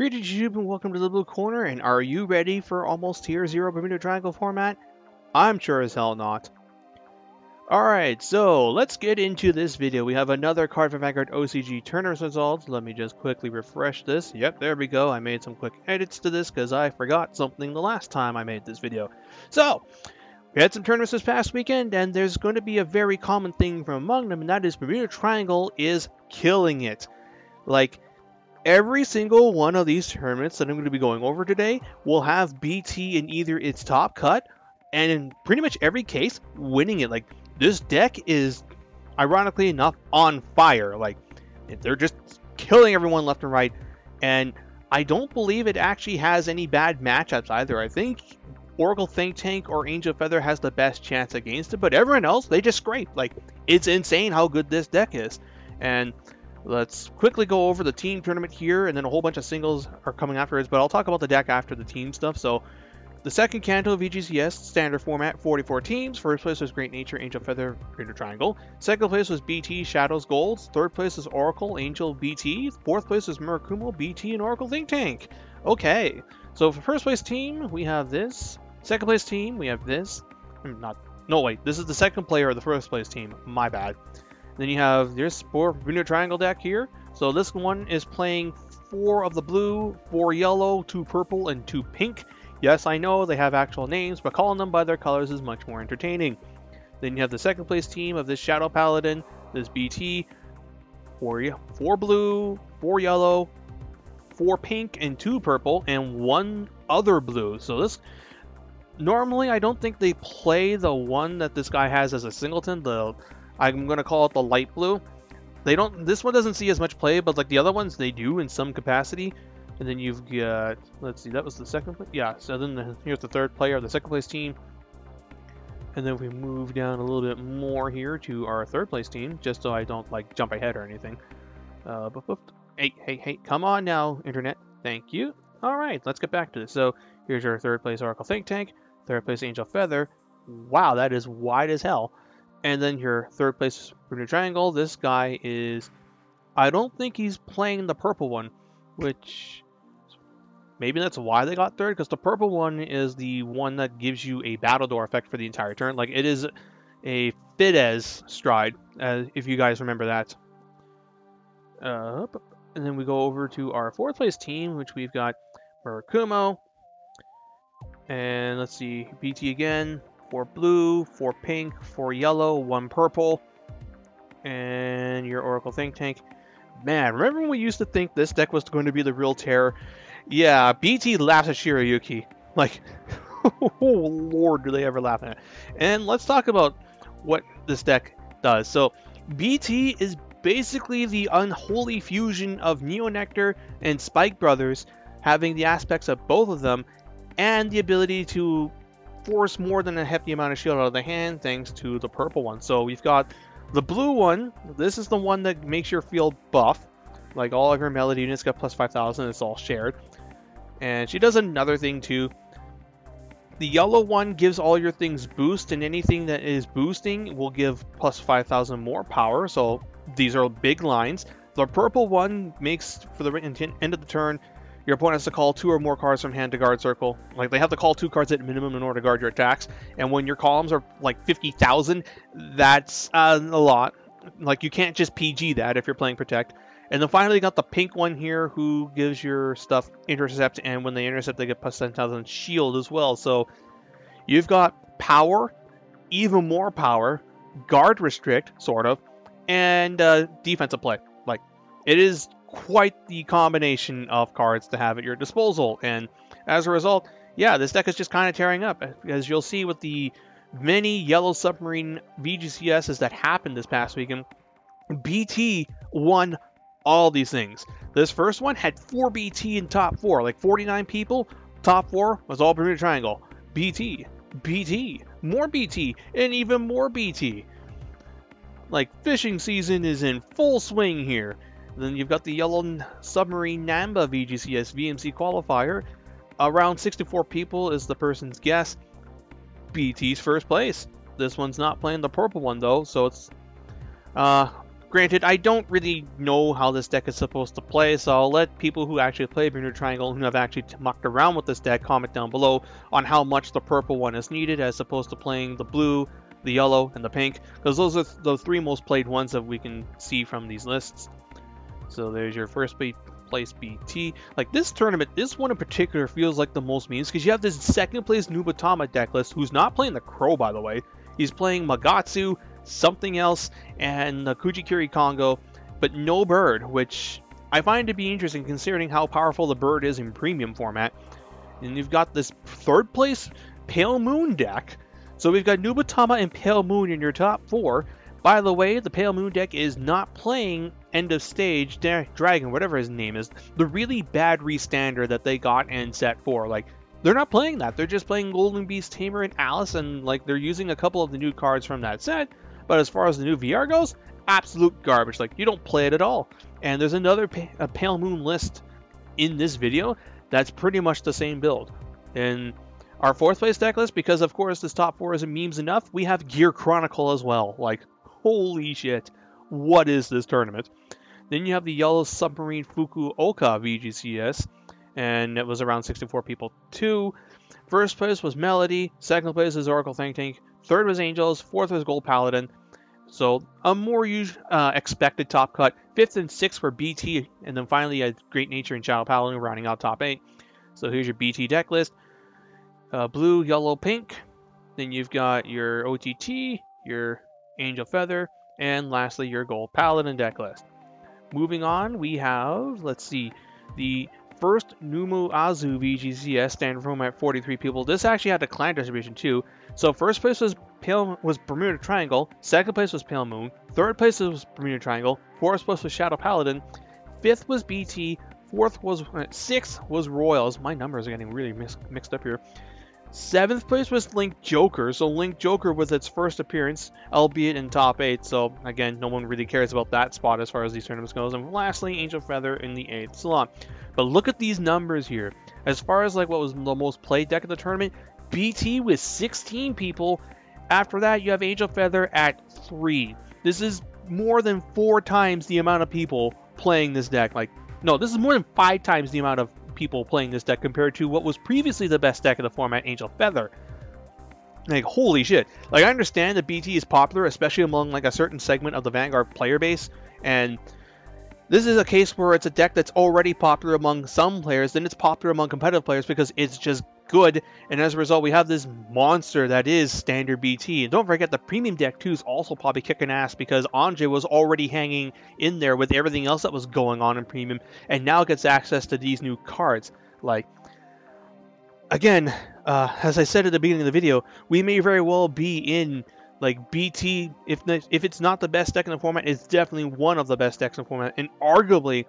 Greetings YouTube and welcome to the Blue Corner, and are you ready for almost tier 0 Bermuda Triangle format? I'm sure as hell not. Alright, so let's get into this video. We have another Cardfight Vanguard OCG tournament results. Let me just quickly refresh this. Yep, there we go. I made some quick edits to this because I forgot something the last time I made this video. So, we had some tournaments this past weekend, and there's going to be a very common thing from among them, and that is Bermuda Triangle is killing it. Like, every single one of these tournaments that I'm going to be going over today will have BT in either its top cut, and in pretty much every case, winning it. Like, this deck is, ironically enough, on fire. Like, they're just killing everyone left and right, and I don't believe it actually has any bad matchups either. I think Oracle Think Tank or Angel Feather has the best chance against it, but everyone else, they just scrape. Like, it's insane how good this deck is. And let's quickly go over the team tournament here, and then a whole bunch of singles are coming afterwards, but I'll talk about the deck after the team stuff. So, the second Canto of VGCS, standard format, 44 teams. First place was Great Nature, Angel Feather, Greater Triangle. Second place was BT, Shadows, Golds. Third place was Oracle, Angel, BT. Fourth place was Murakumo, BT, and Oracle Think Tank. Okay, so for first place team, we have this. Second place team, we have this. No, wait, this is the second player of the first place team. My bad. Then you have this Bermuda Triangle deck here. So this one is playing 4 of the blue, 4 yellow, 2 purple, and 2 pink. Yes, I know they have actual names, but calling them by their colors is much more entertaining. Then you have the second place team of this Shadow Paladin, this BT, 4 blue, 4 yellow, 4 pink, and 2 purple, and 1 other blue. So this, normally I don't think they play the one that this guy has as a singleton, I'm going to call it the light blue. This one doesn't see as much play, but like the other ones, they do in some capacity. And then you've got, let's see, that was the second place? Yeah, so then here's the third player of the second place team. And then we move down a little bit more here to our third place team, just so I don't like jump ahead or anything. Hey, come on now, internet. Thank you. All right, let's get back to this. So here's your third place Oracle Think Tank, third place Angel Feather. Wow, that is wide as hell. And then your third place Bermuda Triangle, this guy is, I don't think he's playing the purple one, which maybe that's why they got third, because the purple one is the one that gives you a battle door effect for the entire turn. Like, it is a Fidesz stride, if you guys remember that. And then we go over to our fourth place team, which we've got Murakumo. And let's see, BT again. 4 blue, 4 pink, 4 yellow, 1 purple, and your Oracle Think Tank. Man, remember when we used to think this deck was going to be the real terror? Yeah, BT laughs at Shiryuki. Like, oh lord, do they ever laugh at it. And let's talk about what this deck does. So, BT is basically the unholy fusion of Neo Nectar and Spike Brothers, having the aspects of both of them, and the ability to force more than a hefty amount of shield out of the hand thanks to the purple one. So we've got the blue one. This is the one that makes your field buff. Like, all of your melody units got plus 5,000. It's all shared. And she does another thing too. The yellow one gives all your things boost, and anything that is boosting will give plus 5,000 more power. So these are big lines. The purple one makes, for the end of the turn, your opponent has to call 2 or more cards from hand to guard circle. Like, they have to call 2 cards at minimum in order to guard your attacks. And when your columns are like 50,000, that's a lot. Like, you can't just PG that if you're playing Protect. And then finally, you got the pink one here who gives your stuff intercept. And when they intercept, they get plus 10,000 shield as well. So you've got power, even more power, guard restrict, sort of, and defensive play. Like, it is quite the combination of cards to have at your disposal, and as a result, yeah, this deck is just kind of tearing up, as you'll see with the many Yellow Submarine VGCSs that happened this past weekend. BT won all these things. This first one had 4 BT in top 4, like 49 people. Top 4 was all Bermuda Triangle. BT, more BT, and even more BT. Like, fishing season is in full swing here. Then you've got the Yellow Submarine Namba VGCS VMC qualifier. Around 64 people is the person's guess. BT's first place. This one's not playing the purple one though, so it's Granted, I don't really know how this deck is supposed to play, so I'll let people who actually play Bermuda Triangle, who have actually mucked around with this deck, comment down below on how much the purple one is needed as opposed to playing the blue, the yellow, and the pink, because those are the 3 most played ones that we can see from these lists. So there's your first place BT. Like this tournament, this one in particular feels like the most means, because you have this second place Nubatama deck list, who's not playing the Crow, by the way. He's playing Magatsu, something else, and the Kujikiri Congo, but no bird, which I find to be interesting considering how powerful the bird is in premium format. And you've got this third place Pale Moon deck. So we've got Nubatama and Pale Moon in your top 4. By the way, the Pale Moon deck is not playing End of Stage Dragon, whatever his name is, the really bad restander that they got in set 4. Like, they're not playing that. They're just playing Golden Beast Tamer and Alice, and like they're using a couple of the new cards from that set. But as far as the new VR goes, absolute garbage. Like, you don't play it at all. And there's another Pale Moon list in this video that's pretty much the same build. In our 4th place deck list, because of course this top 4 isn't memes enough, we have Gear Chronicle as well. Like, holy shit, what is this tournament? Then you have the Yellow Submarine Fukuoka VGCS, and it was around 64 people too. First place was Melody, second place is Oracle Think Tank, third was Angels, fourth was Gold Paladin. So a more expected top cut. Fifth and sixth were BT, and then finally you had Great Nature and Shadow Paladin rounding out top 8. So here's your BT deck list. Blue, yellow, pink. Then you've got your OTT, your Angel Feather, and lastly your Gold Paladin deck list. Moving on, we have, let's see, the first Numu Azu VGCS standard format 43 people. This actually had a clan distribution too. So first place was Bermuda Triangle, second place was Pale Moon, third place was Bermuda Triangle, fourth place was Shadow Paladin, fifth was BT, sixth was Royals. My numbers are getting really mixed up here. Seventh place was Link Joker. So Link Joker was its first appearance, albeit in top 8. So again, no one really cares about that spot as far as these tournaments goes. And lastly, Angel Feather in the 8th slot. But look at these numbers here. As far as like what was the most played deck of the tournament, BT with 16 people. After that, you have Angel Feather at 3. This is more than 4 times the amount of people playing this deck. Like, no, this is more than 5 times the amount of people playing this deck compared to what was previously the best deck of the format, Angel Feather. Like, holy shit. Like, I understand that BT is popular, especially among like a certain segment of the Vanguard player base, and this is a case where it's a deck that's already popular among some players, then it's popular among competitive players because it's just good, and as a result we have this monster that is standard BT. And don't forget the premium deck too is also probably kicking ass because Andre was already hanging in there with everything else that was going on in premium, and now gets access to these new cards. Like, again, as I said at the beginning of the video, we may very well be in like BT, if it's not the best deck in the format, it's definitely one of the best decks in the format, and arguably,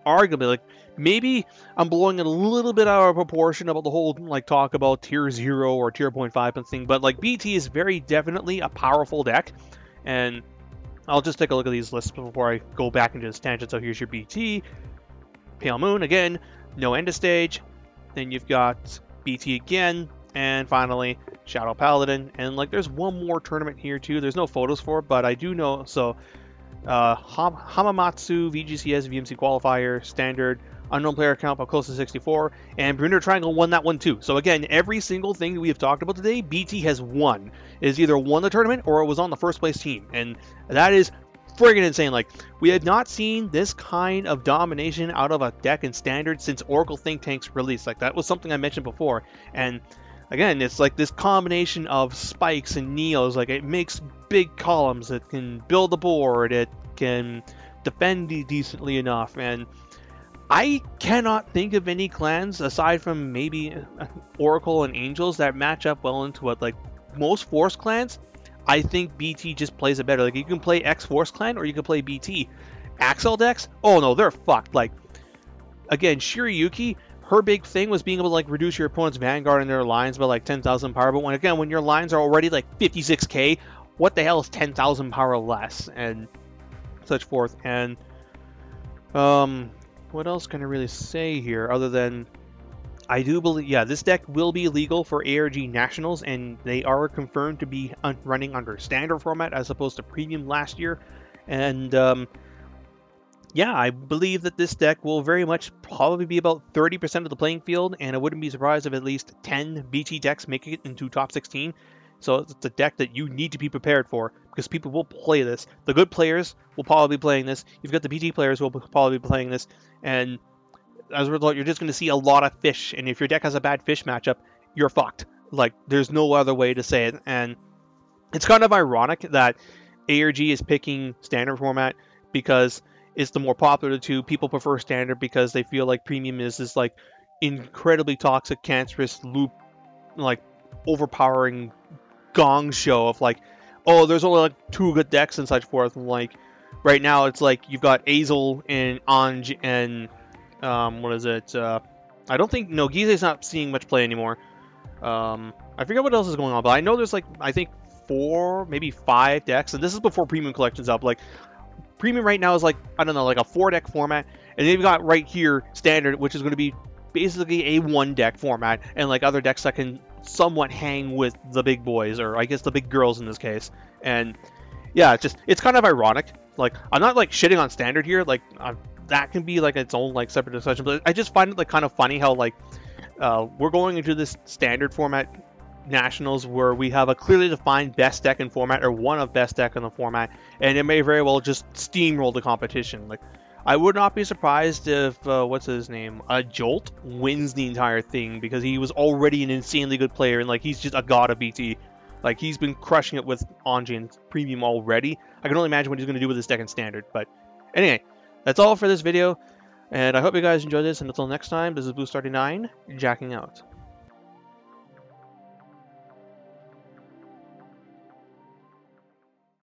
like, maybe I'm blowing it a little bit out of proportion about the whole, like, talk about tier 0 or tier 0.5 and thing, but, like, BT is very definitely a powerful deck, and I'll just take a look at these lists before I go back into this tangent. So here's your BT, Pale Moon, again, no end of stage, then you've got BT again, and finally, Shadow Paladin. And like, there's one more tournament here too. There's no photos for it, but I do know. So, Hamamatsu VGCS VMC qualifier standard unknown player count of close to 64, and Bermuda Triangle won that one too. So again, every single thing that we have talked about today, BT has won. It has either won the tournament or it was on the first place team, and that is friggin' insane. Like, we had not seen this kind of domination out of a deck in standard since Oracle Think Tank's release. Like, that was something I mentioned before, and again, it's like this combination of spikes and neos. Like, it makes big columns. It can build the board. It can defend decently enough. And I cannot think of any clans aside from maybe Oracle and Angels that match up well into what, like, most Force clans. I think BT just plays it better. Like, you can play X Force clan or you can play BT. Axel decks? Oh no, they're fucked. Like, again, Shirayuki, her big thing was being able to, like, reduce your opponent's Vanguard and their lines by like 10,000 power. But when your lines are already like 56k, what the hell is 10,000 power less, and such forth. And what else can I really say here other than I do believe, yeah, this deck will be legal for ARG Nationals, and they are confirmed to be running under standard format as opposed to premium last year. And yeah, I believe that this deck will very much probably be about 30% of the playing field, and I wouldn't be surprised if at least 10 BT decks make it into top 16. So it's a deck that you need to be prepared for, because people will play this. The good players will probably be playing this. You've got the BT players who will probably be playing this, and as a result, you're just going to see a lot of fish, and if your deck has a bad fish matchup, you're fucked. Like, there's no other way to say it, and it's kind of ironic that ARG is picking standard format because it's the more popular of the two. People prefer standard because they feel like premium is this like incredibly toxic, cancerous loop, like overpowering gong show of like, oh, there's only like 2 good decks and such forth. And like right now, it's like you've got Azel and Anj and what is it? I don't think Gize's not seeing much play anymore. I forget what else is going on, but I know there's like I think 4, maybe 5 decks, and this is before premium collection's up. Like premium right now is like, I don't know, like a 4-deck format, and then you've got right here standard, which is going to be basically a 1-deck format, and like other decks that can somewhat hang with the big boys, or I guess the big girls in this case. And yeah, it's kind of ironic. Like, I'm not like shitting on standard here, like that can be like its own like separate discussion, but I just find it like kind of funny how like we're going into this standard format nationals where we have a clearly defined best deck in format, or one of best deck in the format, and it may very well just steamroll the competition. Like, I would not be surprised if what's his name, Jolt wins the entire thing, because he was already an insanely good player, and like he's just a god of BT. Like, he's been crushing it with Anji and premium already. I can only imagine what he's going to do with this deck in standard. But anyway, that's all for this video, and I hope you guys enjoyed this, and until next time, this is Boost39 jacking out.